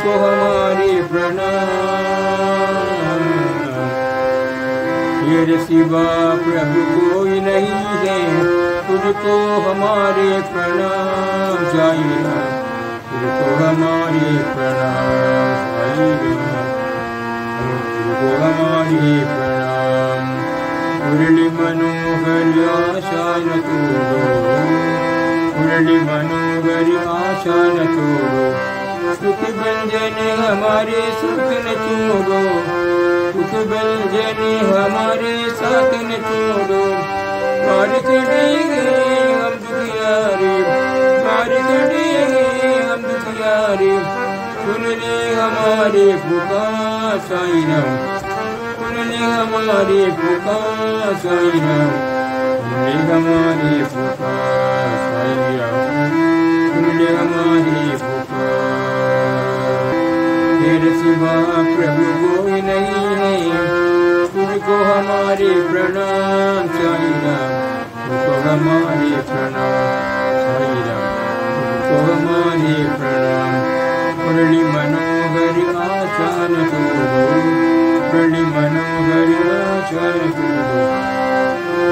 तुझको हमारे प्रणाम। तेरे सिवा प्रभु कोई नहीं है, तुझको हमारे प्रणाम। साई राम तुझको हमारे प्रणाम। साई राम तुझको हमारे प्रणाम। मुरली मनोहर आशा न तोड़ो, मुरली मनोहर आशा न तोड़ो। सुख व्यंजन हमारे सुख न छोड़ो, सुख व्यंजन हमारे साथ न छोड़ो। मार करेंगे हम दुखियारे, मार करेंगे हम दुखियारे। सुन ले हमारे पुकार साई राम, सुन ले हमारे पुकार साई राम, सुन ले हमारे पुकार साई राम, सुन ले हमारे पुकार। तेरे सिवा प्रभु कोई नहीं है, तुझको हमारे प्रणाम। साई राम तुझको हमारे प्रणाम। साई राम तुझको हमारे प्रणाम। मुरली मनोहर आशा न तोड़ो, मुरली मनोहर आशा न तोड़ो।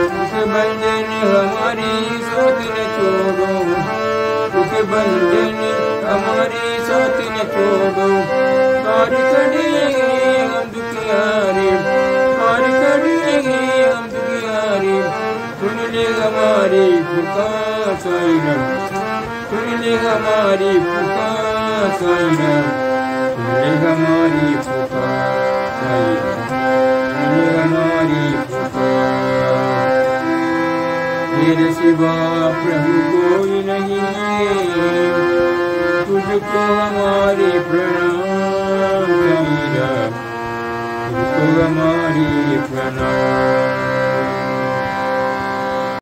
सुख बंधन हमारे साथ न छोड़ो, सुख बंधन हमारे साथ न छोड़ो। पार करेंगे हम दुखियारे, पार करेंगे हम दुखियारे। सुन ले हमारी पुकार साई राम, सुन ले हमारी पुकार साई राम, सुन ले हमारी पुकार साई राम, सुन ले हमारी पुकार। तेरे सिवा प्रभु कोई नहीं है, तुझको हमारे प्रणाम। साई राम तुझको हमारी प्रणाम।